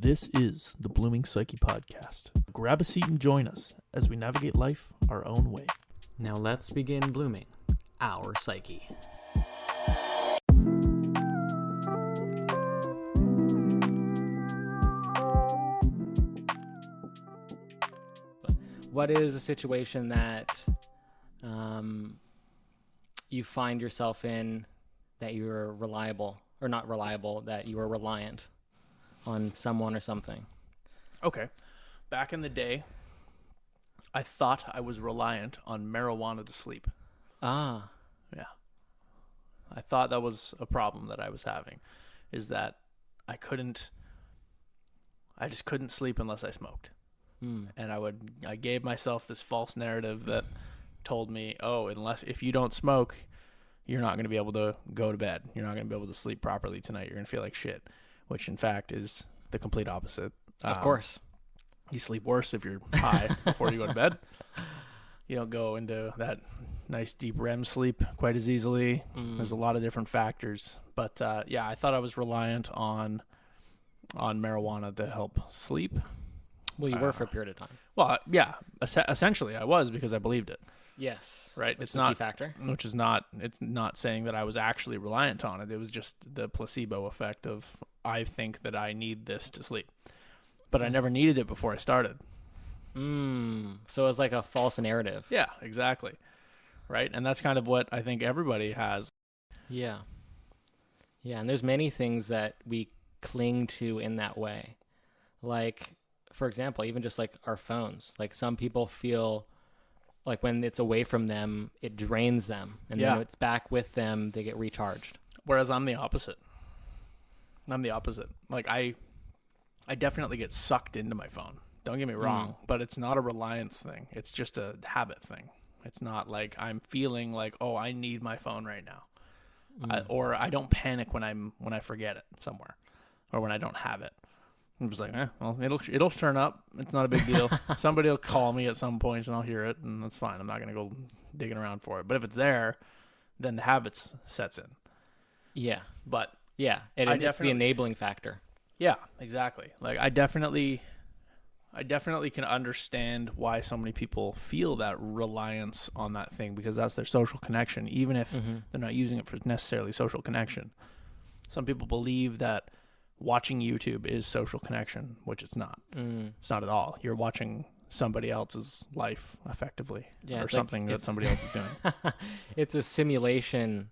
This is the Blooming Psyche Podcast. Grab a seat and join us as we navigate life our own way. Now let's begin blooming our psyche. What is a situation that you find yourself in that you're reliable, or not reliable, that you are reliant on someone or something? Okay. Back in the day, I thought I was reliant on marijuana to sleep. Ah. Yeah. I thought that was a problem that I was having, is that I just couldn't sleep unless I smoked. And I gave myself this false narrative that told me, if you don't smoke, you're not going to be able to go to bed. You're not going to be able to sleep properly tonight. You're going to feel like shit, which in fact is the complete opposite. Of course. You sleep worse if you're high before you go to bed. You don't go into that nice deep REM sleep quite as easily. There's a lot of different factors. But I thought I was reliant on marijuana to help sleep. Well, you were for a period of time. Well, yeah, essentially I was, because I believed it. Yes. Right. It's not a key factor. It's not saying that I was actually reliant on it. It was just the placebo effect of, I think that I need this to sleep. But I never needed it before I started. So it's like a false narrative. Yeah, exactly. Right. And that's kind of what I think everybody has. Yeah. Yeah. And there's many things that we cling to in that way. Like, for example, even just like our phones. Like, some people feel like when it's away from them, it drains them. And then when it's back with them, they get recharged. Whereas I'm the opposite. Like, I definitely get sucked into my phone. Don't get me wrong, but it's not a reliance thing. It's just a habit thing. It's not like I'm feeling like, oh, I need my phone right now. Or I don't panic when I forget it somewhere, or when I don't have it. I'm just like, well, it'll turn up. It's not a big deal. Somebody will call me at some point and I'll hear it, and that's fine. I'm not going to go digging around for it. But if it's there, then the habits sets in. Yeah. But yeah, it's the enabling factor. Yeah, exactly. Like, I definitely can understand why so many people feel that reliance on that thing, because that's their social connection, even if they're not using it for necessarily social connection. Some people believe that watching YouTube is social connection, which it's not. It's not at all. You're watching somebody else's life effectively, or something that somebody else is doing. It's a simulation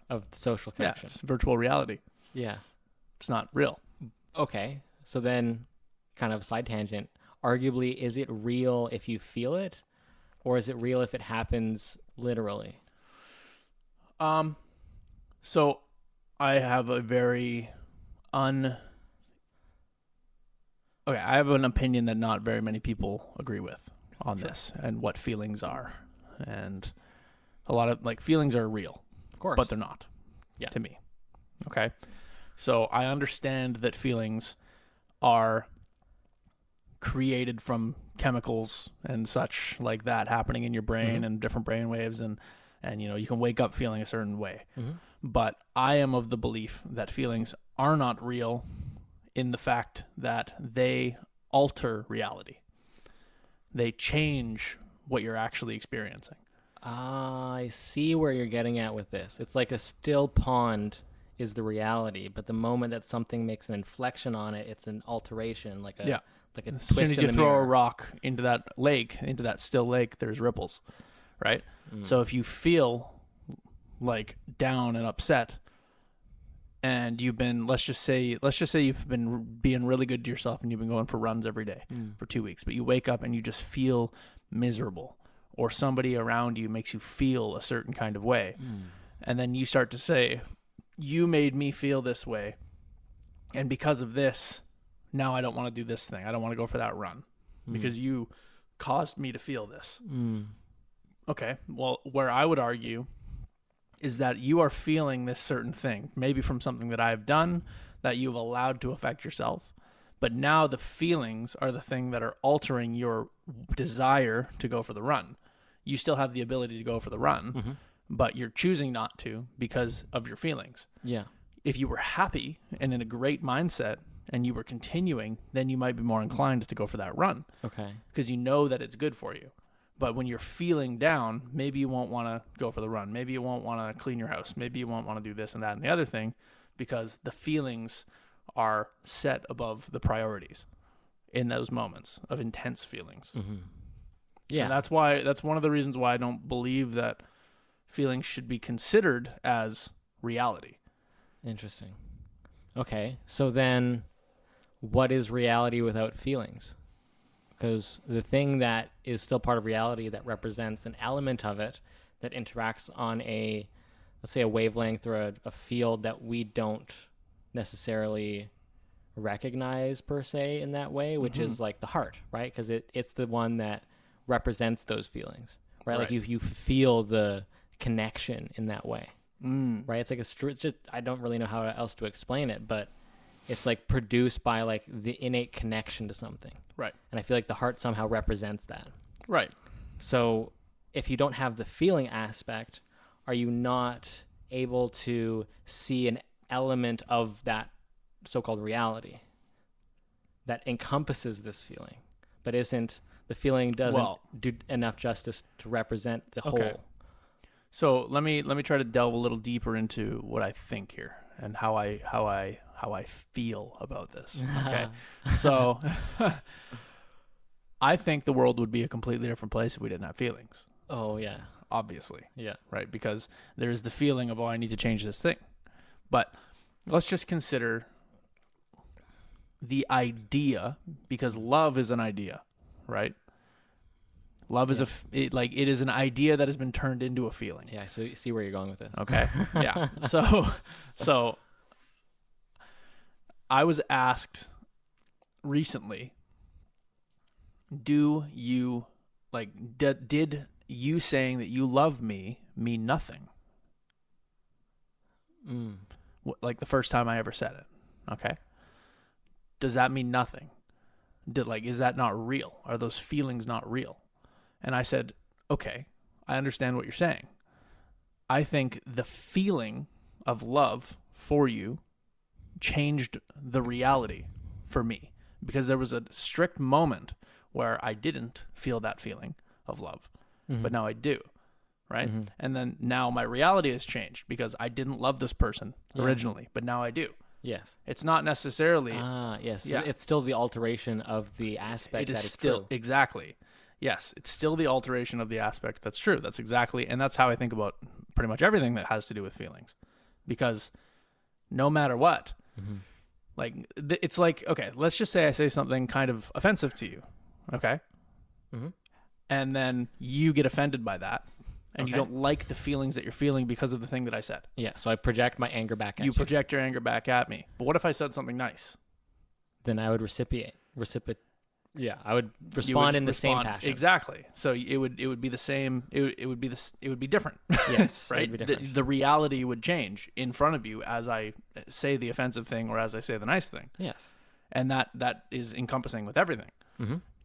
of social connection. Yeah, it's virtual reality. Yeah. It's not real. Okay. So then, kind of side tangent, arguably, is it real if you feel it, or is it real if it happens literally? So I have a very I have an opinion that not very many people agree with on this, and what feelings are. And a lot of, like, feelings are real. Of course. But they're not. Yeah. To me. Okay? So I understand that feelings are created from chemicals and such like that happening in your brain, and different brain waves, and you can wake up feeling a certain way. But I am of the belief that feelings are not real, in the fact that they alter reality. They change what you're actually experiencing. I see where you're getting at with this. It's like a still pond is the reality, but the moment that something makes an inflection on it, it's an alteration, like a twist in the mirror. As soon as you throw a rock into that lake, into that still lake, there's ripples, right? So if you feel like down and upset, and you've been, let's just say you've been being really good to yourself, and you've been going for runs every day for 2 weeks, but you wake up and you just feel miserable, or somebody around you makes you feel a certain kind of way, and then you start to say, you made me feel this way, and because of this, now I don't want to do this thing. I don't want to go for that run because you caused me to feel this. Okay, well, where I would argue is that you are feeling this certain thing, maybe from something that I've done that you've allowed to affect yourself. But now the feelings are the thing that are altering your desire to go for the run. You still have the ability to go for the run, but you're choosing not to because of your feelings. Yeah. If you were happy and in a great mindset and you were continuing, then you might be more inclined to go for that run. Okay. Because you know that it's good for you. But when you're feeling down, maybe you won't want to go for the run. Maybe you won't want to clean your house. Maybe you won't want to do this and that and the other thing, because the feelings are set above the priorities in those moments of intense feelings. Mm-hmm. Yeah. And that's one of the reasons why I don't believe that feelings should be considered as reality. Interesting. Okay. So then what is reality without feelings? Because the thing that is still part of reality that represents an element of it that interacts on a, let's say, a wavelength or a field that we don't necessarily recognize per se in that way, which is like the heart, right? Because it's the one that represents those feelings, right? Like you feel the connection in that way, right? It's like it's just, I don't really know how else to explain it, but it's like produced by like the innate connection to something. Right. And I feel like the heart somehow represents that. Right. So if you don't have the feeling aspect, are you not able to see an element of that so-called reality that encompasses this feeling, but isn't, the feeling doesn't do enough justice to represent the whole? So let me try to delve a little deeper into what I think here and how I feel about this. Okay. So I think the world would be a completely different place if we didn't have feelings. Oh yeah. Obviously. Yeah. Right? Because there's the feeling of, oh, I need to change this thing. But let's just consider the idea, because love is an idea, right? Love is it is an idea that has been turned into a feeling. Yeah, so you see where you're going with this. Okay. Yeah. So I was asked recently, do you did you saying that you love me mean nothing? Like the first time I ever said it. Okay. Does that mean nothing? Is that not real? Are those feelings not real? And I said, okay, I understand what you're saying. I think the feeling of love for you changed the reality for me, because there was a strict moment where I didn't feel that feeling of love, but now I do, right? And then now my reality has changed because I didn't love this person originally, but now I do. Yes. It's not necessarily... yes. Yeah. It's still the alteration of the aspect that is still true. Exactly. Yes, it's still the alteration of the aspect that's true. That's exactly, and that's how I think about pretty much everything that has to do with feelings. Because no matter what, it's like, okay, let's just say I say something kind of offensive to you, okay? And then you get offended by that, and you don't like the feelings that you're feeling because of the thing that I said. Yeah, so I project my anger back at you. You project your anger back at me. But what if I said something nice? Then I would reciprocate. Yeah, I would respond in the same passion. Exactly. So it would be the same. It would be different. Yes, right. It would be different. The reality would change in front of you as I say the offensive thing or as I say the nice thing. Yes, and that is encompassing with everything.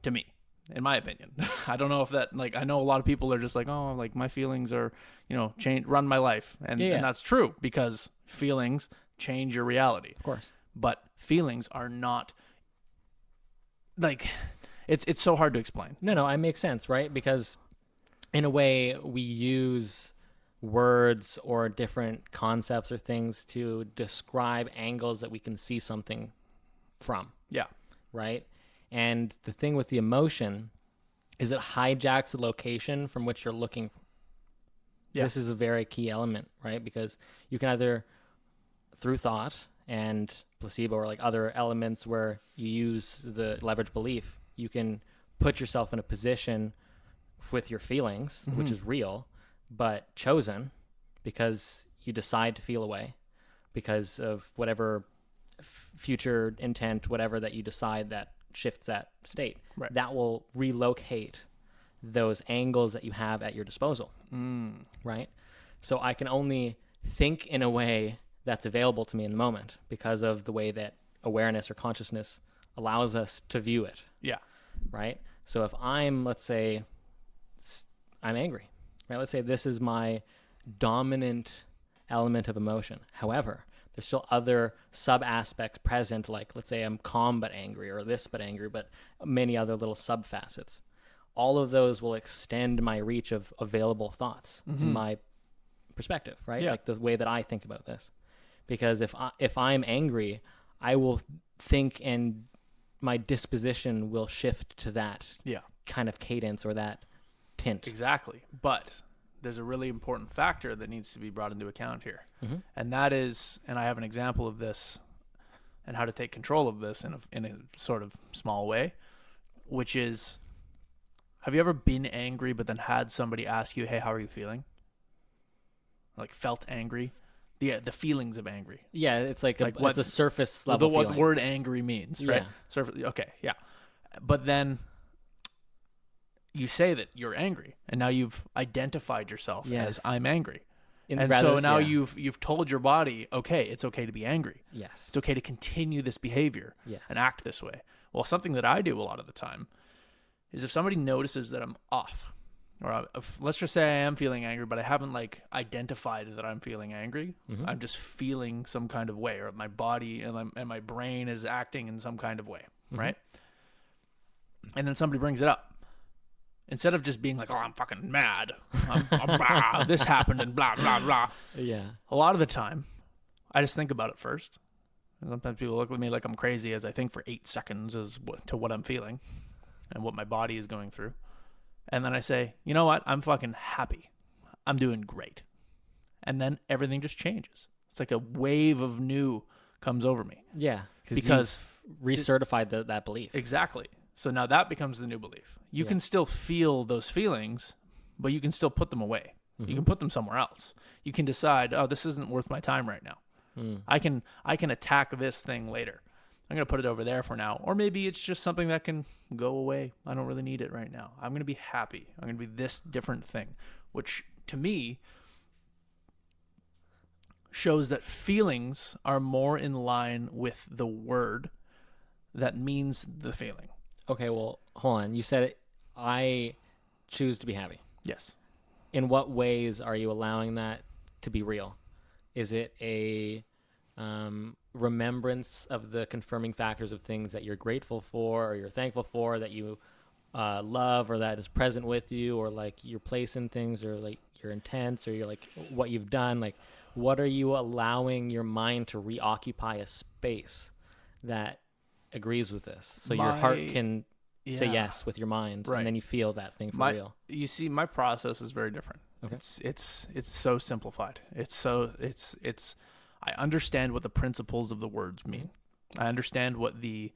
To me, in my opinion, I don't know if that I know a lot of people are just like, oh, like my feelings are run my life, and that's true because feelings change your reality, of course. But feelings are not. It's so hard to explain. No, it makes sense, right? Because in a way, we use words or different concepts or things to describe angles that we can see something from. Yeah. Right? And the thing with the emotion is it hijacks the location from which you're looking. Yeah. This is a very key element, right? Because you can either, through thought and placebo or other elements where you use the leverage belief, you can put yourself in a position with your feelings, which is real, but chosen because you decide to feel a way because of whatever future intent, whatever that you decide that shifts that state. Right. That will relocate those angles that you have at your disposal. Right? So I can only think in a way that's available to me in the moment because of the way that awareness or consciousness allows us to view it. Yeah. Right? So if I'm, let's say, I'm angry, right? Let's say this is my dominant element of emotion. However, there's still other sub aspects present, like let's say I'm calm but angry, or this but angry, but many other little sub facets. All of those will extend my reach of available thoughts in my perspective, right? Yeah. Like the way that I think about this. Because if I'm angry, I will think, and my disposition will shift to that kind of cadence or that tint. Exactly. But there's a really important factor that needs to be brought into account here. And that is, and I have an example of this and how to take control of this in a sort of small way, which is, have you ever been angry but then had somebody ask you, hey, how are you feeling? Like felt angry? The feelings of angry. Yeah, it's like what the surface level what feeling. the word angry means, right? Yeah. Okay, yeah. But then you say that you're angry, and now you've identified yourself as I'm angry. So now you've told your body, okay, it's okay to be angry. Yes. It's okay to continue this behavior and act this way. Well, something that I do a lot of the time is if somebody notices that I'm off, or let's just say I am feeling angry, but I haven't like identified that I'm feeling angry. I'm just feeling some kind of way, or my body and my brain is acting in some kind of way, right? And then somebody brings it up. Instead of just being like, oh, I'm fucking mad. This happened and blah, blah, blah. Yeah. A lot of the time, I just think about it first. And sometimes people look at me like I'm crazy as I think for 8 seconds to what I'm feeling and what my body is going through. And then I say, you know what? I'm fucking happy. I'm doing great. And then everything just changes. It's like a wave of new comes over me. Yeah. Because recertified that belief. Exactly. So now that becomes the new belief. You can still feel those feelings, but you can still put them away. You can put them somewhere else. You can decide, oh, this isn't worth my time right now. I can attack this thing later. I'm going to put it over there for now. Or maybe it's just something that can go away. I don't really need it right now. I'm going to be happy. I'm going to be this different thing, which to me shows that feelings are more in line with the word that means the feeling. Okay, well, hold on. You said it, I choose to be happy. Yes. In what ways are you allowing that to be real? Is it a remembrance of the confirming factors of things that you're grateful for, or you're thankful for, that you love, or that is present with you, or like your place in things, or like your intents, or you're like what you've done? Like, what are you allowing your mind to reoccupy a space that agrees with this, so your heart can say yes with your mind, and then you feel that thing for real? You see, my process is very different. Okay. It's so simplified. I understand what the principles of the words mean. I understand what the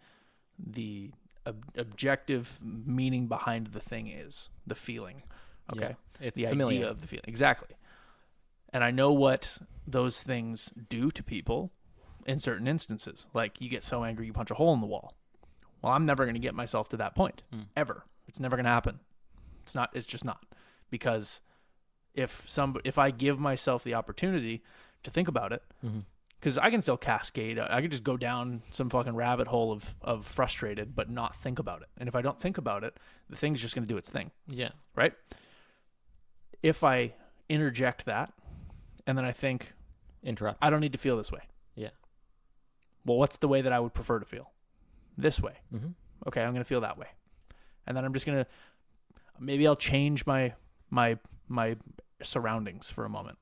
objective meaning behind the thing is, the feeling. Okay, it's the familiar. idea of the feeling, exactly. And I know what those things do to people in certain instances. Like, you get so angry you punch a hole in the wall. Well, I'm never going to get myself to that point, ever. It's never going to happen. It's just not. Because if I give myself the opportunity to think about it, because I can still cascade. I can just go down some fucking rabbit hole of frustrated, but not think about it. And if I don't think about it, the thing's just going to do its thing. Yeah. Right? If I interject that, and then I think, interrupt, I don't need to feel this way. Yeah. Well, what's the way that I would prefer to feel? This way. Okay, I'm going to feel that way. And then I'm just going to, maybe I'll change my surroundings for a moment.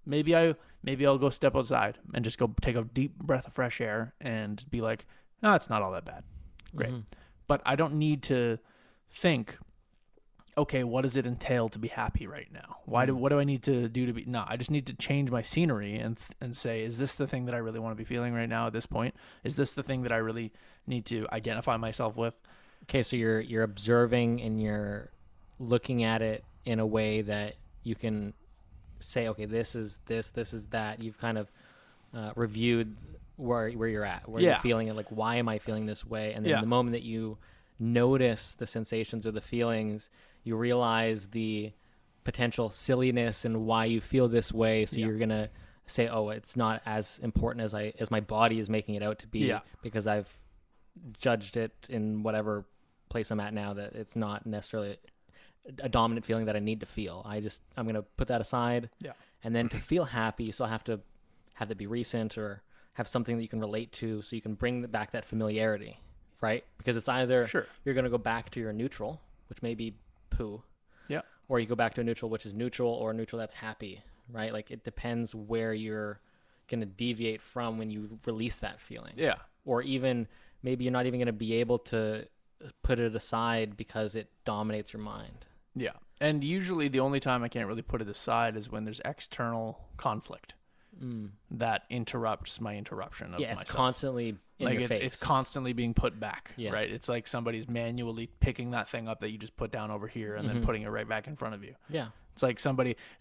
Maybe I'll go step outside and just go take a deep breath of fresh air and be like, no, it's not all that bad. Great. But I don't need to think, okay, what does it entail to be happy right now? What do I need to do to be? No, I just need to change my scenery and say, is this the thing that I really want to be feeling right now at this point? Is this the thing that I really need to identify myself with? Okay, so you're observing and you're looking at it in a way that you can say, okay, this is that. You've kind of reviewed where you're at, where you're feeling it, like, why am I feeling this way? And then the moment that you notice the sensations or the feelings, you realize the potential silliness and why you feel this way. So you're gonna say, oh, it's not as important as my body is making it out to be, because I've judged it in whatever place I'm at now, that it's not necessarily a dominant feeling that I need to feel. I'm gonna put that aside. And then to feel happy, you still have to have that be recent, or have something that you can relate to, so you can bring back that familiarity, right? Because it's either you're going to go back to your neutral, which may be poo, Yeah. or you go back to a neutral, which is neutral, or a neutral that's happy, right? Like it depends where you're going to deviate from when you release that feeling. Yeah. Or even maybe you're not even going to be able to put it aside because it dominates your mind. Yeah. And usually the only time I can't really put it aside is when there's external conflict that interrupts my interruption of myself. It's constantly in your face. It's constantly being put back, Yeah. right? It's like somebody's manually picking that thing up that you just put down over here and then putting it right back in front of you. Yeah. It's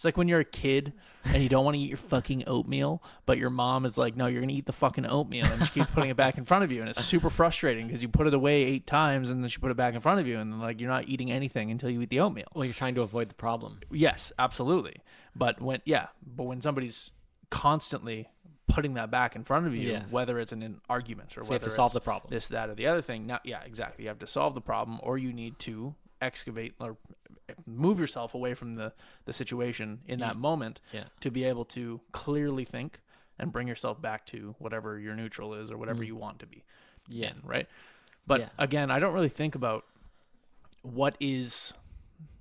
like when you're a kid and you don't want to eat your fucking oatmeal, but your mom is like, no, you're going to eat the fucking oatmeal. And she keeps putting it back in front of you. And it's super frustrating because you put it away 8 times and then she put it back in front of you. And then, like, you're not eating anything until you eat the oatmeal. Well, you're trying to avoid the problem. Yes, absolutely. But when somebody's constantly putting that back in front of you, Yes. whether it's in an argument or So you whether have to solve it's the problem. this, that, or the other thing. Now, yeah, exactly. You have to solve the problem, or you need to excavate or move yourself away from the situation in that moment to be able to clearly think and bring yourself back to whatever your neutral is or whatever you want to be. Yeah. In, right. But again, I don't really think about what is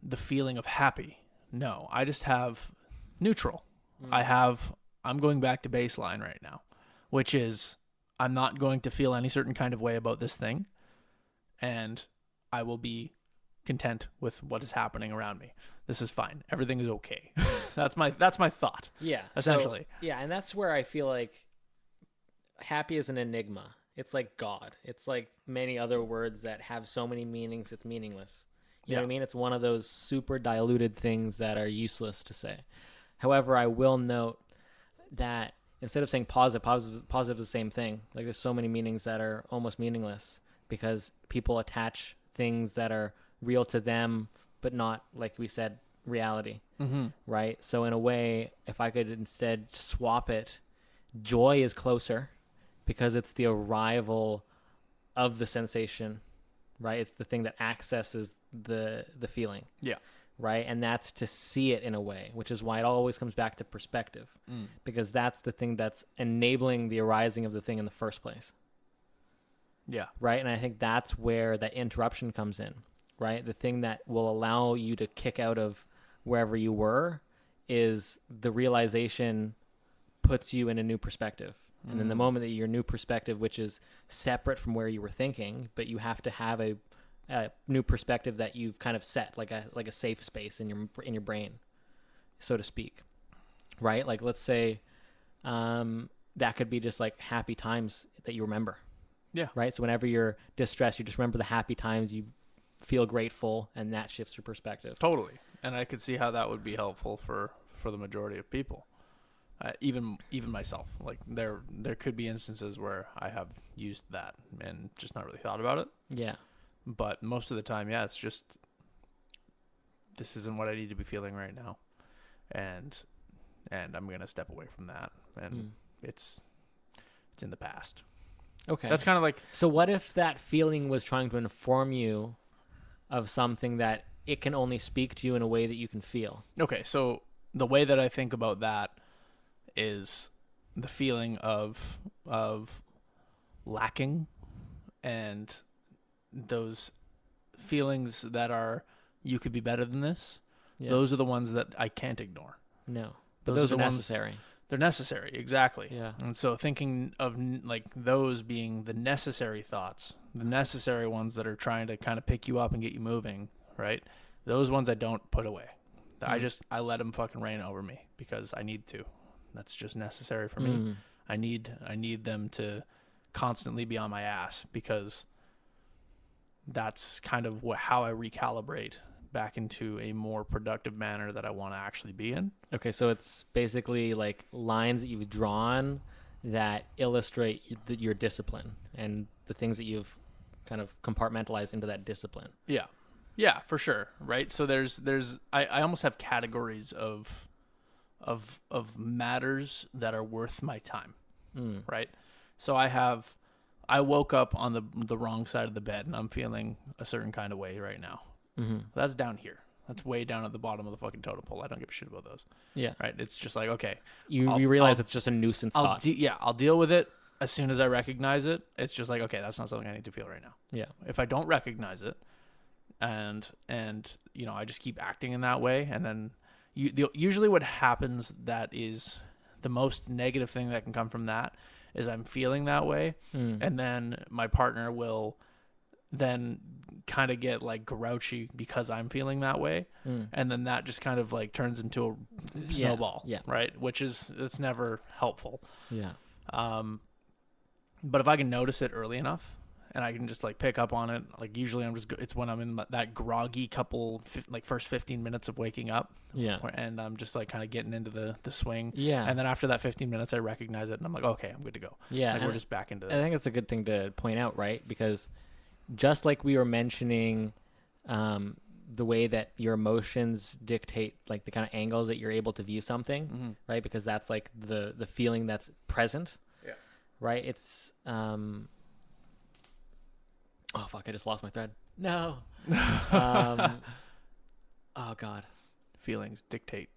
the feeling of happy. No, I just have neutral. I'm going back to baseline right now, which is I'm not going to feel any certain kind of way about this thing, and I will be content with what is happening around me. This is fine. Everything is okay. That's my thought. Yeah. Essentially. So, and that's where I feel like happy is an enigma. It's like God. It's like many other words that have so many meanings, it's meaningless. You know what I mean? It's one of those super diluted things that are useless to say. However, I will note that instead of saying positive is the same thing. Like there's so many meanings that are almost meaningless because people attach things that are real to them, but not, like we said, reality. Right? So in a way, if I could instead swap it, joy is closer because it's the arrival of the sensation, right? It's the thing that accesses the feeling. Yeah. Right? And that's to see it in a way, which is why it always comes back to perspective, because that's the thing that's enabling the arising of the thing in the first place. Yeah. Right? And I think that's where that interruption comes in, right? The thing that will allow you to kick out of wherever you were is the realization puts you in a new perspective. And then the moment that your new perspective, which is separate from where you were thinking, but you have to have a new perspective that you've kind of set, like a safe space in your brain, so to speak, right? Like let's say that could be just like happy times that you remember. Yeah. Right. So whenever you're distressed, you just remember the happy times. You feel grateful, and that shifts your perspective. Totally. And I could see how that would be helpful for the majority of people. Even myself, like there could be instances where I have used that and just not really thought about it. Yeah. But most of the time, it's just, this isn't what I need to be feeling right now. And I'm going to step away from that. And it's in the past. Okay. That's kind of like, so what if that feeling was trying to inform you of something that it can only speak to you in a way that you can feel? okay. So the way that I think about that is the feeling of lacking, and those feelings that are, you could be better than this. Yeah. Those are the ones that I can't ignore. No. But Those those are are the ones- necessary. They're necessary. Exactly. Yeah. And so thinking of like those being the necessary thoughts, the necessary ones that are trying to kind of pick you up and get you moving, right? Those ones I don't put away. I let them fucking rain over me because I need to. That's just necessary for me. I need them to constantly be on my ass because that's kind of how I recalibrate back into a more productive manner that I want to actually be in. Okay, so it's basically like lines that you've drawn that illustrate your discipline and the things that you've kind of compartmentalized into that discipline. Yeah. Yeah, for sure. Right. So I almost have categories of matters that are worth my time. Right. So I woke up on the wrong side of the bed and I'm feeling a certain kind of way right now. That's down here. That's way down at the bottom of the fucking totem pole. I don't give a shit about those. Yeah. Right. It's just like, okay. You realize it's just a nuisance thought. I'll deal with it. as soon as I recognize it, it's just like, okay, that's not something I need to feel right now. Yeah. If I don't recognize it, and you know, I just keep acting in that way, and then usually what happens that is the most negative thing that can come from that is I'm feeling that way, and then my partner will then kind of get like grouchy because I'm feeling that way, and then that just kind of like turns into a snowball, right? Which is, it's never helpful. Yeah. But if I can notice it early enough, and I can just like pick up on it, like usually it's when I'm in that groggy first 15 minutes of waking up, and I'm just like kind of getting into the swing, and then after that 15 minutes I recognize it and I'm like, okay, I'm good to go. Like we're just back into it. I think it's a good thing to point out, right? Because just like we were mentioning, the way that your emotions dictate like the kind of angles that you're able to view something, right? Because that's like the feeling that's present, right? It's oh fuck, I just lost my thread. No. Oh god. Feelings dictate.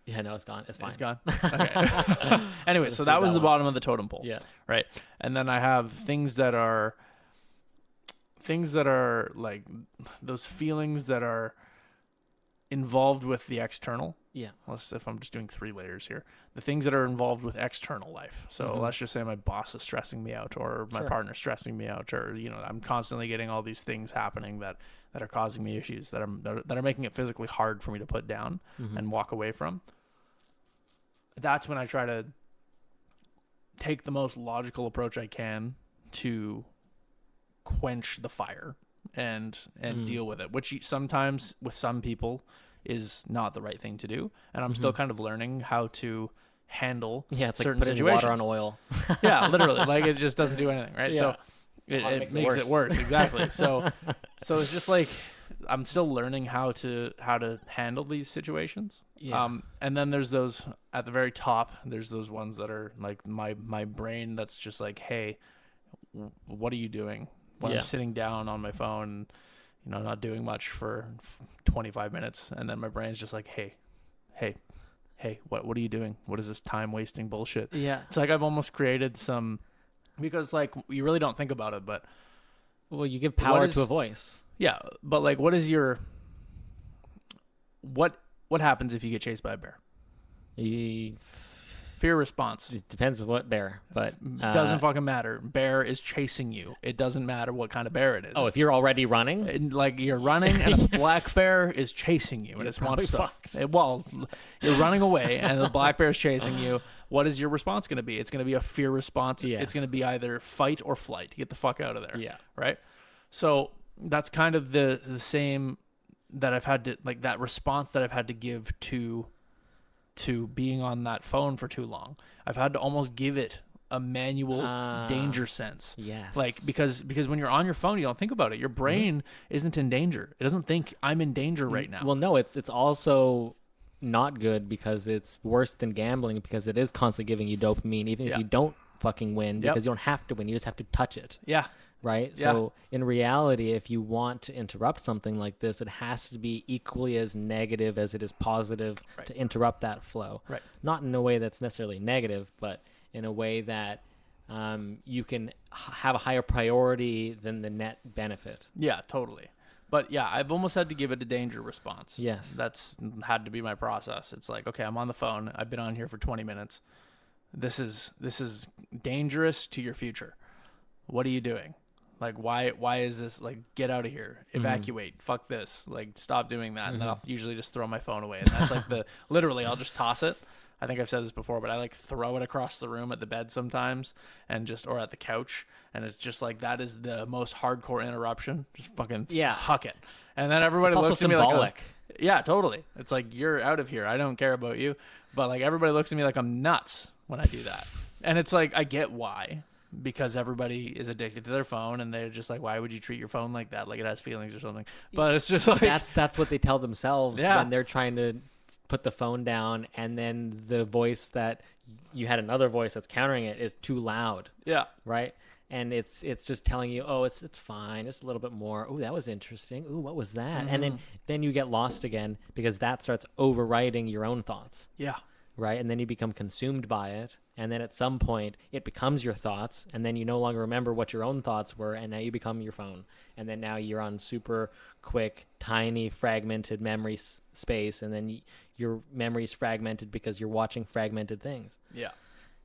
Yeah, no, it's gone. It's fine. It's gone. Okay. Anyway, so that was the bottom of the totem pole. Yeah. Right. And then I have things that are like those feelings that are involved with the external. Yeah. If I'm just doing 3 layers here, the things that are involved with external life. So let's just say my boss is stressing me out, or my partner's stressing me out, or, you know, I'm constantly getting all these things happening that are causing me issues that are making it physically hard for me to put down and walk away from. That's when I try to take the most logical approach I can to quench the fire and deal with it, which sometimes with some people is not the right thing to do, and I'm still kind of learning how to handle it's certain like putting situations. water on oil. Yeah, literally, like it just doesn't do anything, right? So it makes it worse. Exactly. So it's just like I'm still learning how to handle these situations. And then there's those at the very top, there's those ones that are like my brain that's just like, hey, what are you doing when I'm sitting down on my phone, you know, not doing much for 25 minutes, and then my brain's just like, hey, what are you doing? What is this time wasting bullshit? Yeah. It's like I've almost created some, because like you really don't think about it, but you give power to a voice. Yeah, but like what happens if you get chased by a bear? Fear response. It depends what bear, but doesn't fucking matter. Bear is chasing you. It doesn't matter what kind of bear it is. Oh, if you're already running, like you're running, and a black bear is chasing you, and it's wants stuff. Well, you're running away, and the black bear is chasing you. What is your response going to be? It's going to be a fear response. Yes. It's going to be either fight or flight. Get the fuck out of there. Yeah. Right. So that's kind of the same that I've had to, like, that response that I've had to give to being on that phone for too long. I've had to almost give it a manual danger sense. Yes. Like, because when you're on your phone, you don't think about it. Your brain isn't in danger. It doesn't think I'm in danger right now. Well, no, it's also not good, because it's worse than gambling, because it is constantly giving you dopamine, even if you don't fucking win, because you don't have to win. You just have to touch it. Yeah. Right? Yeah. So in reality, if you want to interrupt something like this, it has to be equally as negative as it is positive to interrupt that flow. Right. Not in a way that's necessarily negative, but in a way that you can have a higher priority than the net benefit. Yeah, totally. But yeah, I've almost had to give it a danger response. Yes. That's had to be my process. It's like, okay, I'm on the phone. I've been on here for 20 minutes. This is dangerous to your future. What are you doing? Like, why is this, like, get out of here, evacuate, fuck this, like, stop doing that. And then I'll usually just throw my phone away. And that's like literally, I'll just toss it. I think I've said this before, but I like throw it across the room at the bed sometimes, or at the couch. And it's just like, that is the most hardcore interruption. Just fucking huck it. And then everybody looks at me like, yeah, totally. It's like, you're out of here. I don't care about you. But like, everybody looks at me like I'm nuts when I do that. And it's like, I get why. Because everybody is addicted to their phone, and they're just like, why would you treat your phone like that? Like it has feelings or something. But it's just like, that's what they tell themselves when they're trying to put the phone down, and then the voice that you had, another voice that's countering it, is too loud. Yeah. Right. And it's just telling you, oh, it's fine, just a little bit more. Oh, that was interesting. Oh, what was that? And then you get lost again, because that starts overriding your own thoughts. Yeah. Right. And then you become consumed by it, And then at some point it becomes your thoughts, and then you no longer remember what your own thoughts were, and now you become your phone. And then now you're on super quick, tiny, fragmented memory space, and then your memory's fragmented because you're watching fragmented things. Yeah.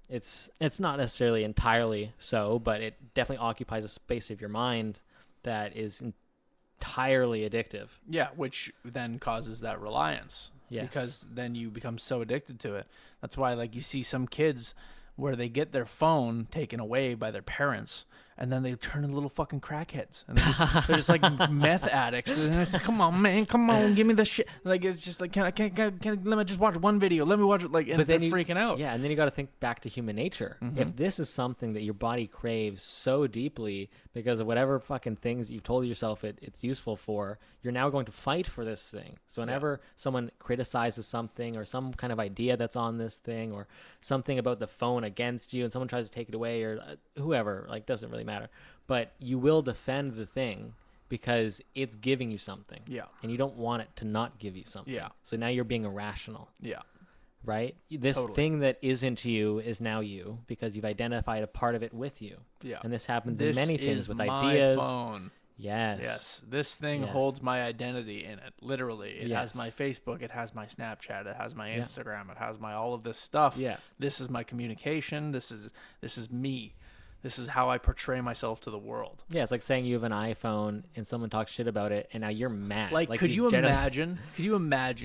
It's not necessarily entirely so, but it definitely occupies a space of your mind that is entirely addictive. Yeah, which then causes that reliance. Yes. Because then you become so addicted to it. That's why, like, you see some kids where they get their phone taken away by their parents, and then they turn into little fucking crackheads, and they're just like meth addicts. And it's like, come on, man, come on, give me the shit. Like, it's just like, can let me just watch one video? Let me watch it. Like, and they're freaking out. Yeah, and then you got to think back to human nature. Mm-hmm. If this is something that your body craves so deeply because of whatever fucking things you've told yourself it's useful for, you're now going to fight for this thing. So whenever someone criticizes something or some kind of idea that's on this thing or something about the phone against you, and someone tries to take it away, or whoever, like, doesn't really matter, but you will defend the thing because it's giving you something. Yeah. And you don't want it to not give you something. Yeah. So now you're being irrational. Yeah. Right? This thing that isn't you is now you because you've identified a part of it with you. Yeah. And this happens This in many things is with my ideas. phone. Yes. Yes. This thing holds my identity in it. Literally. It has my Facebook. It has my Snapchat. It has my Instagram. It has my all of this stuff. Yeah. This is my communication. This is me. This is how I portray myself to the world. Yeah, it's like saying you have an iPhone and someone talks shit about it and now you're mad. Like could you imagine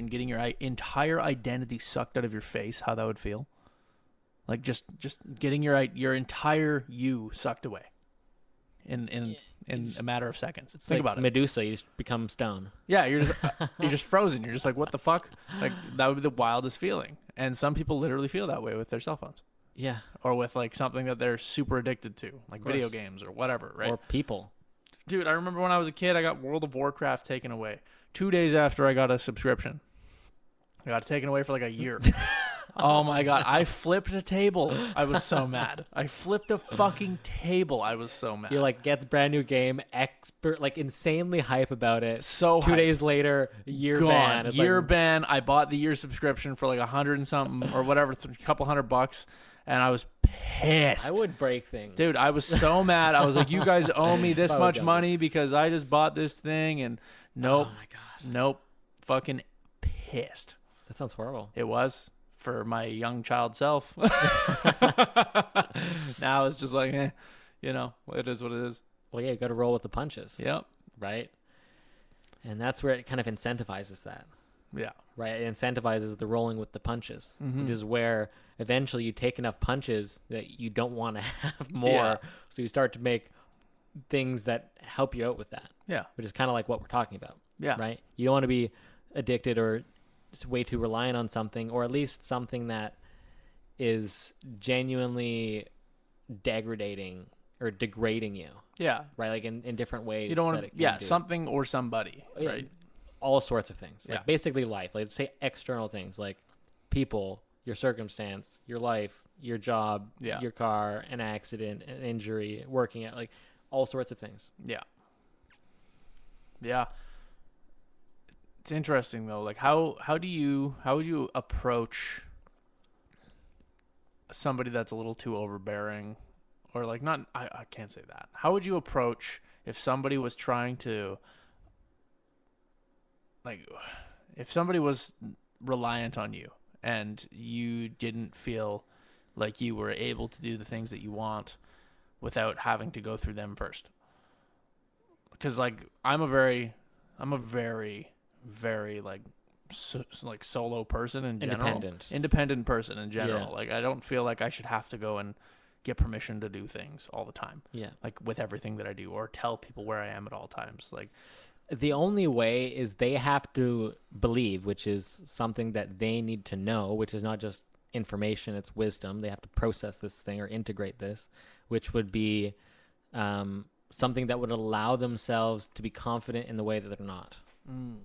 getting your entire identity sucked out of your face, how that would feel? Like just getting your entire you sucked away in a matter of seconds. It's Think like about it. Medusa, you just become stone. Yeah, you're just frozen. You're just like, what the fuck? Like, that would be the wildest feeling. And some people literally feel that way with their cell phones. Yeah. Or with like something that they're super addicted to, like video games or whatever, right? Or people. Dude, I remember when I was a kid, I got World of Warcraft taken away. 2 days after I got a subscription. I got it taken away for like a year. Oh my God. I flipped a table. I was so mad. I flipped a fucking table. I was so mad. You're like, gets brand new game, expert, like insanely hype about it. So 2 hype. days later, year Gone. ban. It's Year like, ban. I bought the year subscription for like $100 and something or whatever, a couple $100, and I was pissed. I would break things. Dude, I was so mad. I was like, you guys owe me this If I was much younger. money because I just bought this thing, and nope. Oh my God. Nope. Fucking pissed. That sounds horrible. It was for my young child self. Now it's just like, it is what it is. Well, yeah, you got to roll with the punches. Yep. Right? And that's where it kind of incentivizes that. Yeah. Right? It incentivizes the rolling with the punches, Mm-hmm. which is where eventually you take enough punches that you don't want to have more. Yeah. So you start to make things that help you out with that, Yeah. which is kind of like what we're talking about. Yeah. Right? You don't want to be addicted or just way too reliant on something, or at least something that is genuinely degrading or degrading you. Yeah. Right? Like in different ways. You don't want that to, it can yeah, do. something or somebody, Yeah, right? all sorts of things. Yeah. Like basically life. Like say external things like people, your circumstance, your life, your job, Yeah. your car, an accident, an injury, working at, like all sorts of things. Yeah. Yeah. It's interesting though. Like how would you approach somebody that's a little too overbearing, or like not, I can't say that. How would you approach if somebody was trying to, like, if somebody was reliant on you and you didn't feel like you were able to do the things that you want without having to go through them first? Because like I'm a very like like solo person in general. Independent person in general. Yeah. Like I don't feel like I should have to go and get permission to do things all the time. Yeah. Like with everything that I do, or tell people where I am at all times. Like The only way is they have to believe, which is something that they need to know, which is not just information, it's wisdom. They have to process this thing or integrate this, which would be something that would allow themselves to be confident in the way that they're not.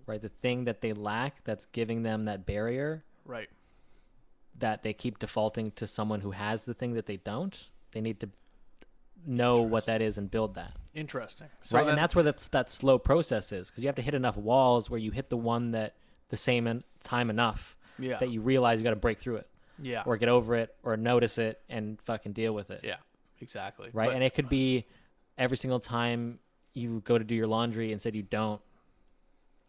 Right? The thing that they lack that's giving them that barrier, right. that they keep defaulting to someone who has the thing that they don't. They need to know what that is and build that. Interesting. So Right, and that's where that slow process is, because you have to hit enough walls where you hit the one that the same time enough yeah. that you realize you got to break through it. Yeah. or get over it or notice it and fucking deal with it. Yeah, exactly. Right. But, And it could be every single time you go to do your laundry, instead you don't,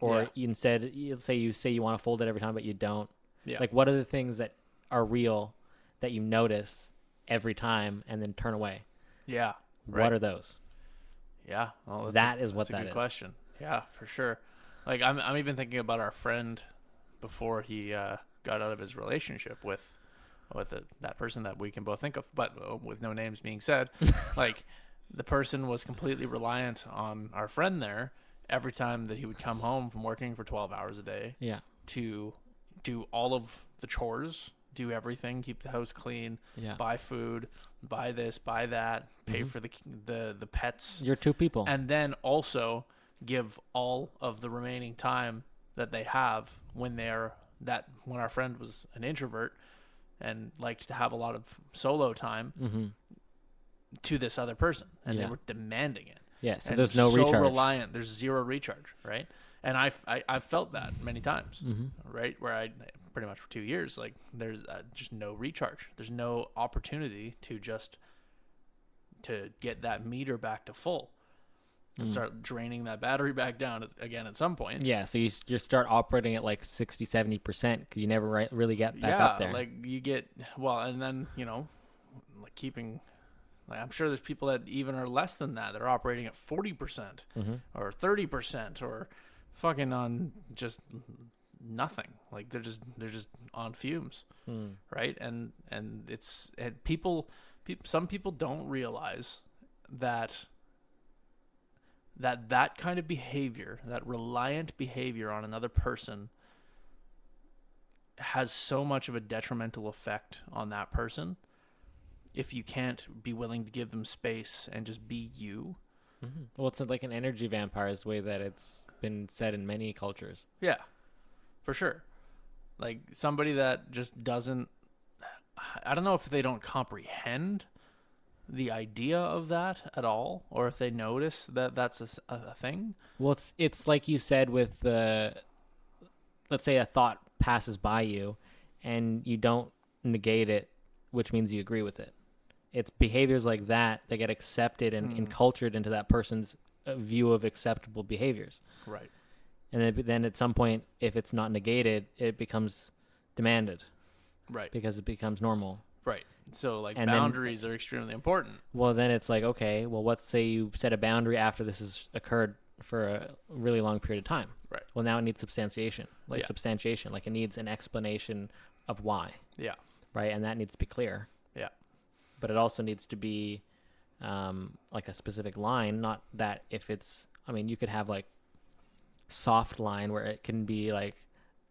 or instead you say you want to fold it every time, but you don't. yeah. Like, what are the things that are real that you notice every time and then turn away? Yeah. What are those? Yeah. Well, That's a good question. Yeah, for sure. Like I'm even thinking about our friend before he got out of his relationship with that person that we can both think of, but with no names being said. Like, the person was completely reliant on our friend there every time that he would come home from working for 12 hours a day. Yeah. To do all of the chores, do everything, keep the house clean, buy food, buy this, buy that, pay for the pets. You're two people. And then also give all of the remaining time that they have when our friend was an introvert and liked to have a lot of solo time to this other person, and they were demanding it. Yeah, so and there's no recharge. Reliant. There's zero recharge, right? And I've felt that many times, right? Where I pretty much for 2 years, like, there's just no recharge. There's no opportunity to get that meter back to full and start draining that battery back down again at some point. Yeah, so you start operating at like 60, 70% because you never really get back up there. Like, you get, well, and then, like, keeping, like, I'm sure there's people that even are less than that. They're operating at 40% or 30% or fucking on just nothing. Like, they're just on fumes, right? And some people don't realize that kind of behavior, that reliant behavior on another person, has so much of a detrimental effect on that person if you can't be willing to give them space and just be you. Well, it's like an energy vampire is the way that it's been said in many cultures. Yeah, for sure. Like, somebody that just doesn't, I don't know if they don't comprehend the idea of that at all, or if they notice that that's a thing. Well, it's like you said with let's say a thought passes by you and you don't negate it, which means you agree with it. It's behaviors like that get accepted and cultured into that person's view of acceptable behaviors. Right. And then at some point, if it's not negated, it becomes demanded. Right. Because it becomes normal. Right. So, like, and boundaries are extremely important. Well, then it's like, okay, well, let's say you set a boundary after this has occurred for a really long period of time. Right. Well, now it needs substantiation. Like, it needs an explanation of why. Yeah. Right. And that needs to be clear. Yeah. But it also needs to be like a specific line, not that if it's, I mean, you could have like soft line where it can be like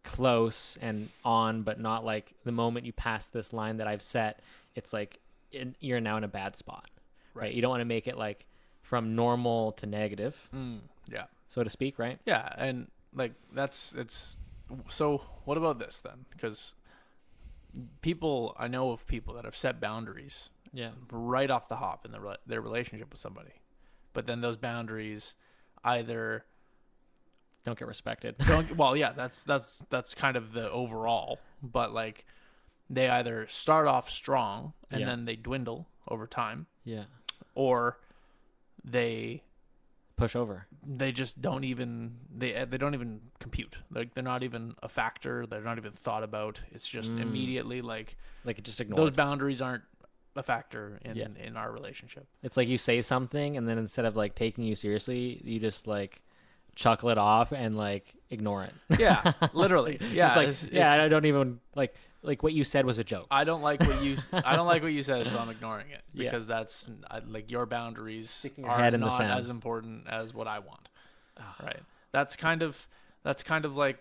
close and on, but not like the moment you pass this line that I've set, it's like you're now in a bad spot, right? You don't want to make it like from normal to negative, yeah, so to speak, right? Yeah, and like so what about this then? Because I know of people that have set boundaries right off the hop in their relationship with somebody, but then those boundaries either don't get respected. That's kind of the overall, but like they either start off strong and then they dwindle over time, or they push over. They just don't even they don't even compute. Like, they're not even a factor. They're not even thought about. It's just immediately like just ignored. Those boundaries aren't a factor in our relationship. It's like you say something and then instead of like taking you seriously, you just like chuckle it off and like ignore it. Yeah, literally. Yeah, it's like I don't even like what you said was a joke. I don't like what you said, so I'm ignoring it because that's like your boundaries are not as important as what I want. Right. That's kind of like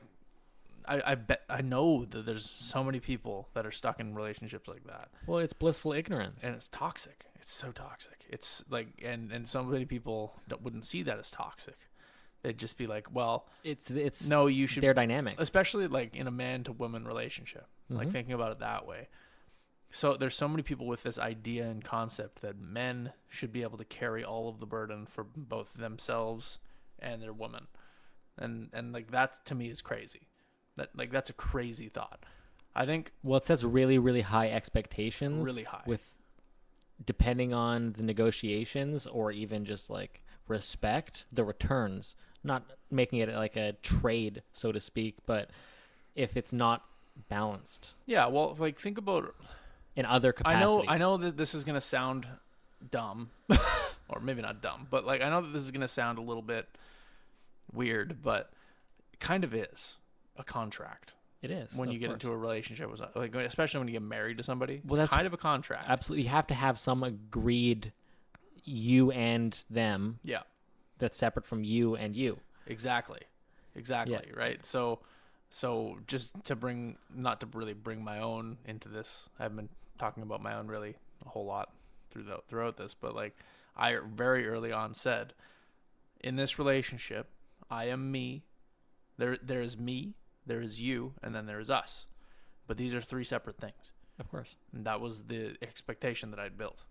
I know that there's so many people that are stuck in relationships like that. Well, it's blissful ignorance, and it's toxic. It's so toxic. It's like and so many people wouldn't see that as toxic. They'd just be like, well, it's no, you should. They're dynamic, especially like in a man to woman relationship. Like, thinking about it that way. So there's so many people with this idea and concept that men should be able to carry all of the burden for both themselves and their woman, and like that to me is crazy. That's a crazy thought. I think Well, it sets really, really high expectations. really high. With depending on the negotiations or even just like respect, the returns, not making it like a trade, so to speak, but if it's not balanced Yeah, well, like think about. in other capacities. I know that this is gonna sound dumb, or maybe not dumb, but like I know that this is gonna sound a little bit weird, but it kind of is a contract. It is When you get into a relationship with, like, especially when you get married to somebody, it's that's kind of a contract. absolutely, you have to have some agreed you and them Yeah, that's separate from you and you. exactly, right. So just to bring, not to really bring my own into this, I've been talking about my own really a whole lot throughout this, but like I very early on said, in this relationship, I am me. There is me. There is you, and then there is us. But these are three separate things. Of course. And that was the expectation that I'd built,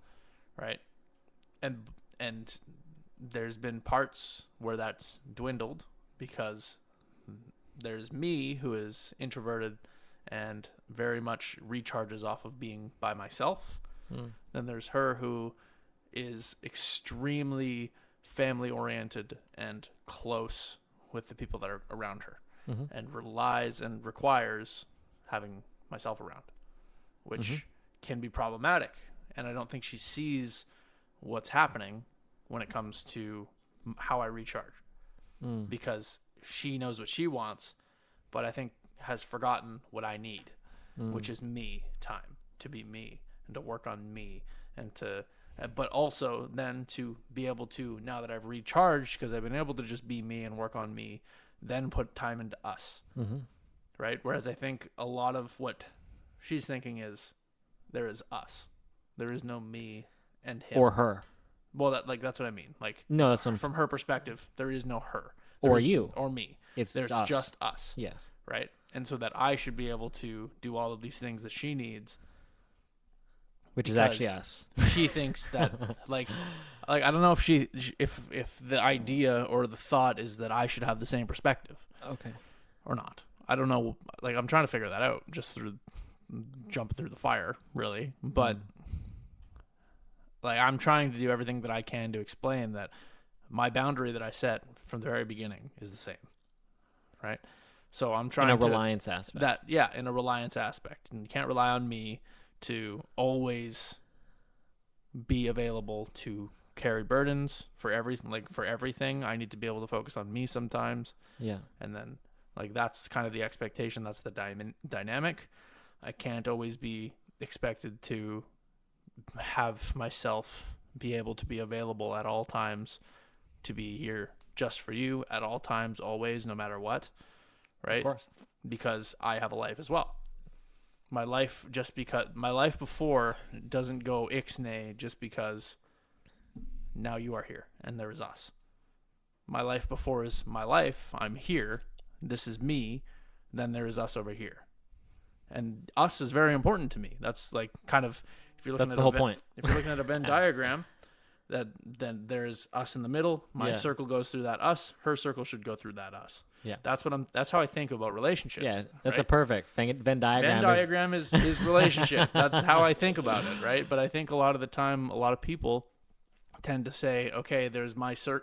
right? And there's been parts where that's dwindled because there's me who is introverted and very much recharges off of being by myself. Then there's her who is extremely family oriented and close with the people that are around her. And relies and requires having myself around, which can be problematic. And I don't think she sees what's happening when it comes to how I recharge, because she knows what she wants, but I think has forgotten what I need, which is me time, to be me and to work on me, and to, but also then to be able to, now that I've recharged because I've been able to just be me and work on me, then put time into us, right? Whereas I think a lot of what she's thinking is, there is us, there is no me and him Or her. Well, that's what I mean. Like, No, that's what from her perspective, there is no her or you or me. There's us. just us. Yes. Right, and so that I should be able to do all of these things that she needs, which is actually us. She thinks that like I don't know if the idea or the thought is that I should have the same perspective. Okay. Or not. I don't know. Like, I'm trying to figure that out just through jumping through the fire, really. But like, I'm trying to do everything that I can to explain that my boundary that I set from the very beginning is the same. Right. So I'm trying in a reliance aspect. In a reliance aspect. And you can't rely on me to always be available to carry burdens for everything. Like, for everything, I need to be able to focus on me sometimes. Yeah. And then, like, that's kind of the expectation. That's the dynamic. I can't always be expected to have myself be able to be available at all times, to be here just for you at all times, always, no matter what. Right? Of course. Because I have a life as well. My life before doesn't go ixnay just because now you are here and there is us. My life before is my life. I'm here. This is me. Then there is us over here. And us is very important to me. That's like kind of, if you're looking That's at the whole point. If you're looking at a Venn diagram, then there's us in the middle. My circle goes through that us. Her circle should go through that us. Yeah. That's how I think about relationships. Yeah, that's right? a perfect Venn diagram. Venn diagram is relationship. That's how I think about it, right? But I think a lot of the time, a lot of people tend to say, okay, there's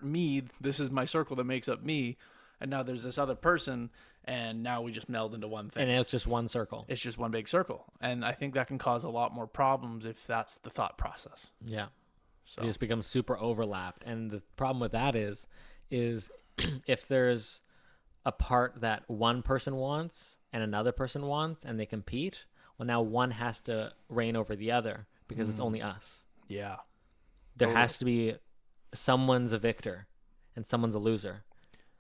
me, this is my circle that makes up me, and now there's this other person, and now we just meld into one thing. And it's just one circle. It's just one big circle. And I think that can cause a lot more problems if that's the thought process. Yeah. So It just becomes super overlapped. And the problem with that is if there's a part that one person wants and another person wants and they compete, well, now one has to reign over the other because it's only us. Yeah. There has to be someone's a victor and someone's a loser.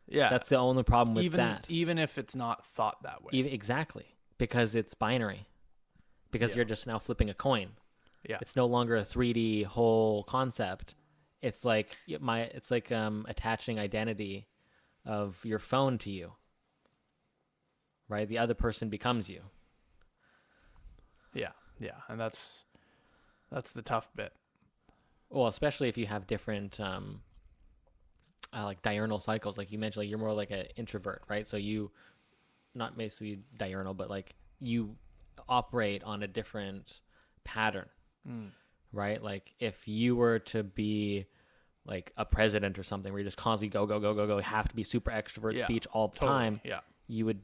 Yeah. That's the only problem with that. Even if it's not thought that way. Exactly. Because it's binary. Because you're just now flipping a coin. Yeah. It's no longer a 3D whole concept. It's like attaching identity of your phone to you. Right? The other person becomes you. Yeah. Yeah. And that's the tough bit. Well, especially if you have different like diurnal cycles, like you mentioned, like you're more like an introvert, right? So you, not basically diurnal, but like you operate on a different pattern, Mm. right? Like if you were to be like a president or something where you just constantly go, go, go, go, go, have to be super extrovert Yeah, speech all the totally. time, Yeah. you would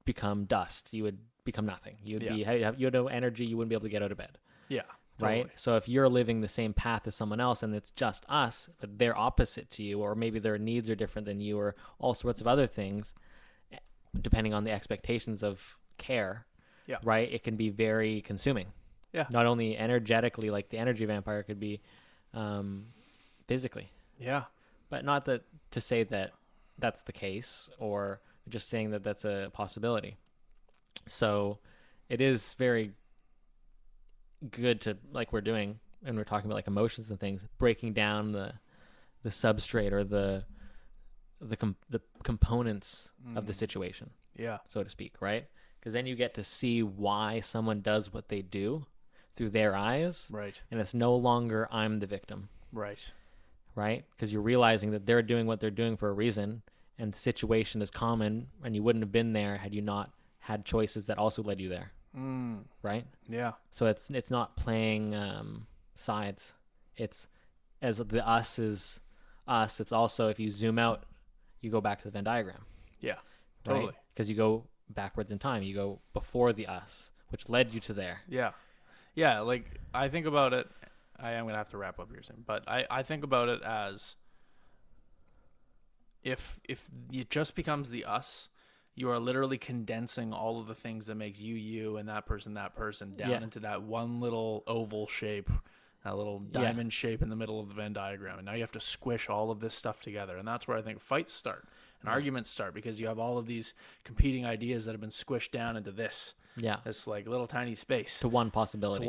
become dust. You would become nothing. You would Yeah. you had no energy. You wouldn't be able to get out of bed. Yeah. Right. Totally. So if you're living the same path as someone else and it's just us, but they're opposite to you, or maybe their needs are different than you, or all sorts of other things, depending on the expectations of care, Yeah. right? It can be very consuming. Yeah. Not only energetically, like the energy vampire could be, physically. Yeah. But not that to say that that's the case, or just saying that that's a possibility. So it is very good to, like we're doing, and we're talking about like emotions and things, breaking down the substrate or the components of the situation, Yeah. so to speak, right? Because then you get to see why someone does what they do through their eyes, Right. and it's no longer I'm the victim, Right. right? Because you're realizing that they're doing what they're doing for a reason, and the situation is common, and you wouldn't have been there had you not had choices that also led you there, right? Yeah. So it's not playing sides. It's as the us is us. It's also, if you zoom out, you go back to the Venn diagram. Yeah. Right? Totally. Because you go backwards in time. You go before the us, which led you to there. Yeah. Yeah. Like I think about it. I am gonna have to wrap up here soon, but I think about it as if it just becomes the us, you are literally condensing all of the things that makes you and that person down into that one little oval shape, that little diamond shape in the middle of the Venn diagram. And now you have to squish all of this stuff together. And that's where I think fights start and arguments start, because you have all of these competing ideas that have been squished down into this like little tiny space. To one possibility.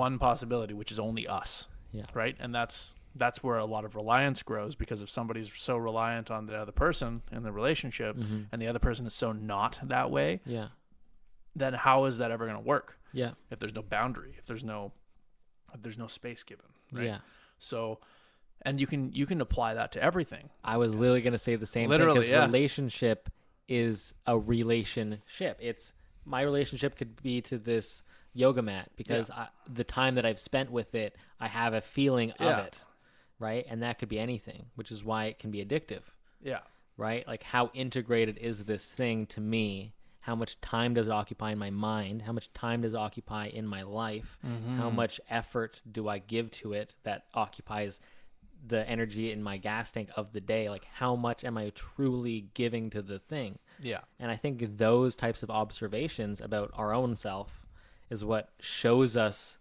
Which is only us. Yeah. Right. And that's where a lot of reliance grows, because if somebody's so reliant on the other person in the relationship and the other person is so not that way, then how is that ever going to work? Yeah. If there's no boundary, if there's no space given, right? Yeah. So, and you can apply that to everything. I was literally going to say the same Literally, thing, because relationship is a relationship. It's my relationship could be to this yoga mat, because the time that I've spent with it, I have a feeling of it. Right. And that could be anything, which is why it can be addictive. Yeah. Right. Like, how integrated is this thing to me? How much time does it occupy in my mind? How much time does it occupy in my life? How much effort do I give to it that occupies the energy in my gas tank of the day? Like, how much am I truly giving to the thing? Yeah. And I think those types of observations about our own self is what shows us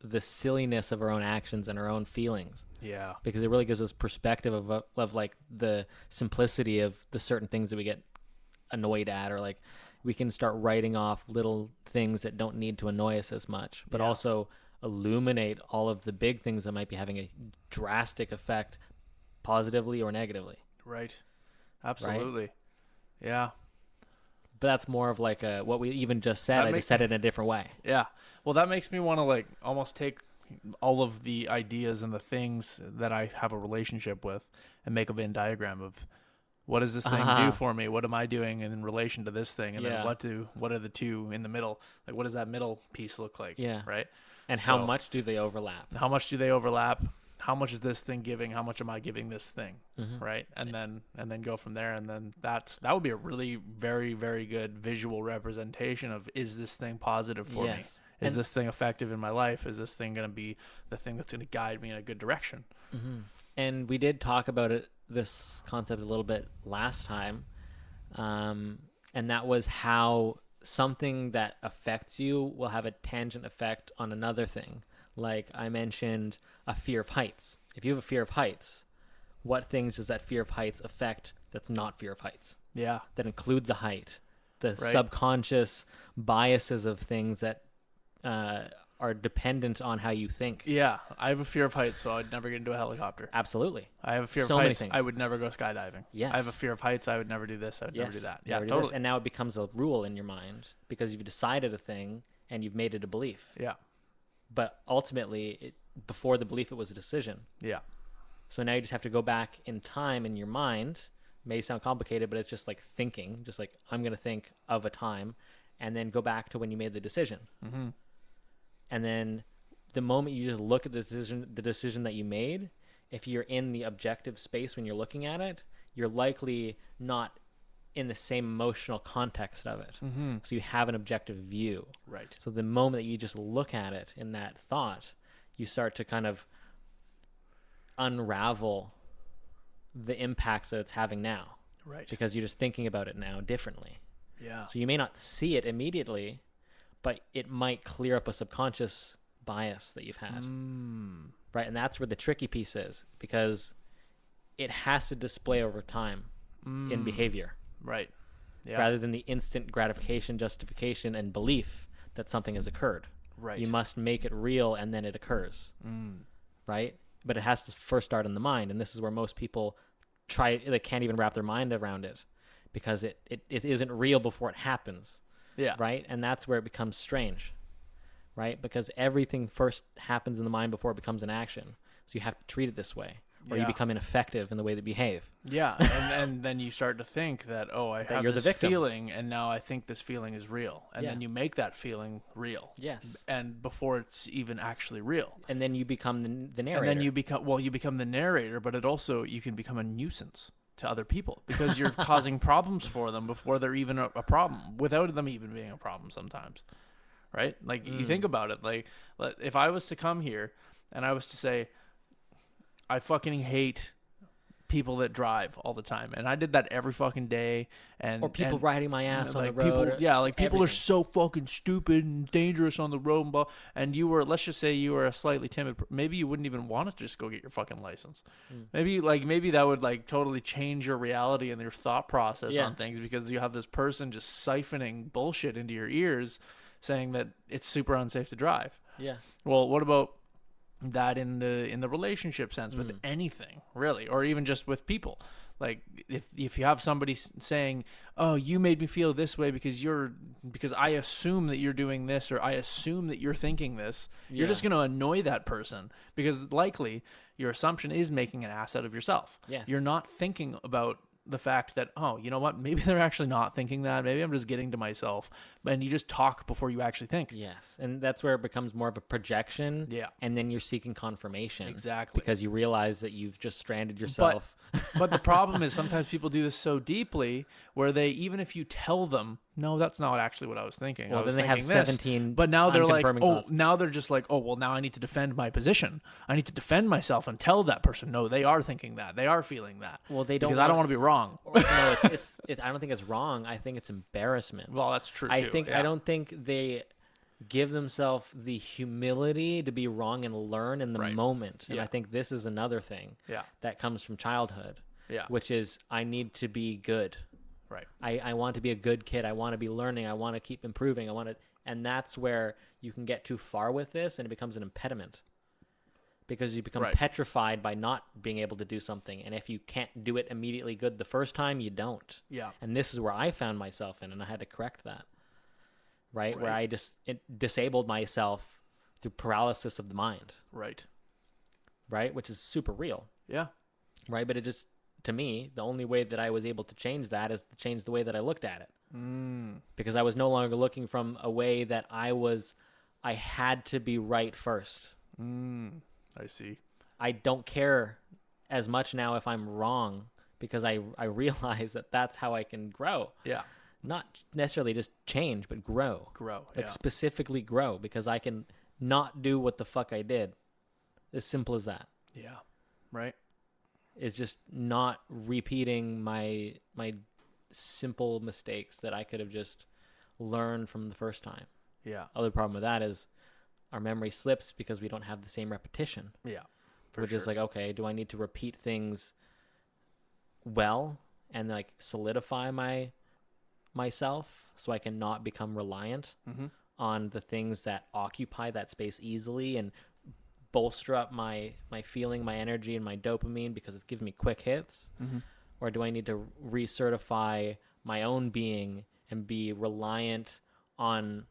the silliness of our own actions and our own feelings. Yeah. Because it really gives us perspective of like the simplicity of the certain things that we get annoyed at, or like we can start writing off little things that don't need to annoy us as much, but also illuminate all of the big things that might be having a drastic effect positively or negatively. Right. Absolutely. Right? Yeah. But that's more of like what we even just said. I just said it in a different way. Yeah. Well, that makes me want to like almost take all of the ideas and the things that I have a relationship with and make a Venn diagram of what does this thing do for me? What am I doing in relation to this thing? And then what are the two in the middle? Like, what does that middle piece look like? Yeah. Right. And how much do they overlap? How much do they overlap? How much is this thing giving? How much am I giving this thing? Right. And then go from there. And then that would be a really very, very good visual representation of, is this thing positive for me? Is this thing effective in my life? Is this thing going to be the thing that's going to guide me in a good direction? And we did talk about this concept a little bit last time. And that was how something that affects you will have a tangent effect on another thing. Like I mentioned, a fear of heights. If you have a fear of heights, what things does that fear of heights affect that's not fear of heights? Yeah. That includes a height. The subconscious biases of things that are dependent on how you think. Yeah. I have a fear of heights, so I'd never get into a helicopter. Absolutely. I have a fear of heights. I would never go skydiving. Yes. I have a fear of heights. I would never do this. I would never do that. Yeah, totally. And now it becomes a rule in your mind because you've decided a thing and you've made it a belief. Yeah. But ultimately, before the belief, it was a decision. Yeah. So now you just have to go back in time in your mind. May sound complicated, but it's just like thinking. Just like, I'm going to think of a time and then go back to when you made the decision. And then the moment you just look at the decision that you made, if you're in the objective space when you're looking at it, you're likely not in the same emotional context of it. Mm-hmm. So you have an objective view. Right. So the moment that you just look at it in that thought, you start to kind of unravel the impacts that it's having now. Right. Because you're just thinking about it now differently. Yeah. So you may not see it immediately, but it might clear up a subconscious bias that you've had. Right? And that's where the tricky piece is, because it has to display over time in behavior. Right. Yeah. Rather than the instant gratification, justification, and belief that something has occurred. Right. You must make it real and then it occurs. Right? But it has to first start in the mind. And this is where most people they can't even wrap their mind around it, because it isn't real before it happens. Yeah. Right? And that's where it becomes strange. Right? Because everything first happens in the mind before it becomes an action. So you have to treat it this way, or you become ineffective in the way they behave. Yeah. And then you start to think that, I have you're the this victim. feeling, and now I think this feeling is real. And then you make that feeling real. Yes. And before it's even actually real. And then you become the narrator. And then you become the narrator, but you can become a nuisance to other people, because you're causing problems for them before they're even a problem, without them even being a problem sometimes. Right? Like, you think about it, like, if I was to come here and I was to say, I fucking hate people that drive all the time, and I did that every fucking day, or people riding my ass on the road. People are so fucking stupid and dangerous on the road, and you were, let's just say you were a slightly timid, maybe you wouldn't even want to just go get your fucking license. Maybe that would like totally change your reality and your thought process on things, because you have this person just siphoning bullshit into your ears, saying that it's super unsafe to drive. Yeah. Well, what about that in the relationship sense, with anything really, or even just with people? Like, if you have somebody saying, "Oh, you made me feel this way because I assume that you're doing this, or I assume that you're thinking this," you're just going to annoy that person, because likely your assumption is making an ass out of yourself. Yes. You're not thinking about the fact that, you know what, maybe they're actually not thinking that. Maybe I'm just getting to myself. And you just talk before you actually think. Yes. And that's where it becomes more of a projection. Yeah. And then you're seeking confirmation. Exactly. Because you realize that you've just stranded yourself. But the problem is, sometimes people do this so deeply where even if you tell them, no, that's not actually what I was thinking. Well, I was then they have thinking 17 But now they're like, thoughts. now they're just like, well, now I need to defend my position. I need to defend myself and tell that person, no, they are thinking that. They are feeling that. Well, they don't. Because I don't want to be wrong. No, it's. I don't think it's wrong. I think it's embarrassment. Well, that's true, I too. don't think they give themselves the humility to be wrong and learn in the moment. And I think this is another thing that comes from childhood. Yeah. Which is, I need to be good. Right. I want to be a good kid. I want to be learning. I want to keep improving. And that's where you can get too far with this, and it becomes an impediment, because you become petrified by not being able to do something. And if you can't do it immediately good the first time, you don't. Yeah. And this is where I found myself in, and I had to correct that. Right? Where I disabled myself through paralysis of the mind. Right. Right? Which is super real. Yeah. Right? But it just, to me, the only way that I was able to change that is to change the way that I looked at it. Because I was no longer looking from a way that I had to be right first. I see. I don't care as much now if I'm wrong, because I realize that that's how I can grow. Yeah. Not necessarily just change, but grow. Like specifically grow, because I can not do what the fuck I did. As simple as that. Yeah. Right. It's just not repeating my simple mistakes that I could have just learned from the first time. Yeah. Other problem with that is our memory slips because we don't have the same repetition. Yeah. We're just like, okay, do I need to repeat things well and like solidify myself so I can not become reliant on the things that occupy that space easily and bolster up my feeling, my energy, and my dopamine because it gives me quick hits? Or do I need to recertify my own being and be relying on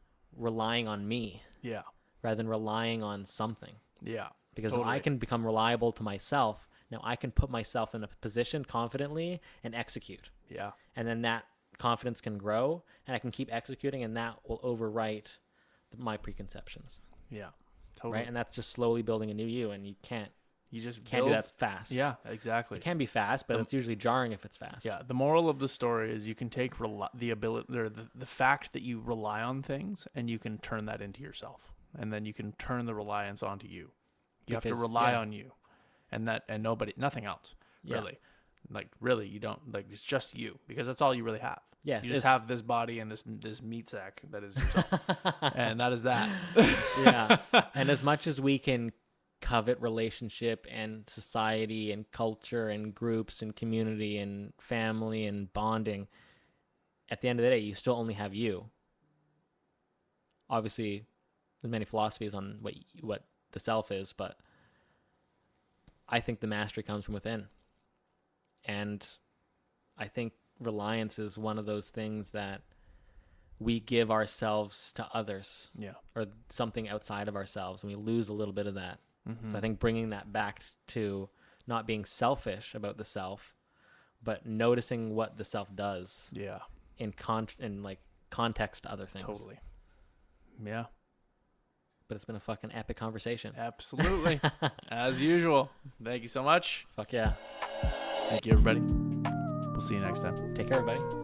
me? Yeah. Rather than relying on something. Yeah. Because totally. I can become reliable to myself. Now I can put myself in a position confidently and execute. Yeah. And then that confidence can grow, and I can keep executing, and that will overwrite my preconceptions. Yeah, totally. right? And that's just slowly building a new you, and you can't just do that fast. Yeah, exactly. It can be fast, but it's usually jarring if it's fast. Yeah, the moral of the story is you can take the ability or the fact that you rely on things, and you can turn that into yourself, and then you can turn the reliance onto you. You have to rely on you, and nothing else, really. Like, really, you don't, like, it's just you, because that's all you really have. Yes, you just have this body and this meat sack that is yourself, and that is that. Yeah, and as much as we can covet relationship and society and culture and groups and community and family and bonding, at the end of the day, you still only have you. Obviously, there's many philosophies on what the self is, but I think the mastery comes from within. And I think reliance is one of those things that we give ourselves to others, or something outside of ourselves, and we lose a little bit of that. Mm-hmm. So I think bringing that back to not being selfish about the self, but noticing what the self does. Yeah. In context to other things. Totally. Yeah. But it's been a fucking epic conversation. Absolutely. As usual. Thank you so much. Fuck yeah. Thank you, everybody. We'll see you next time. Take care, everybody.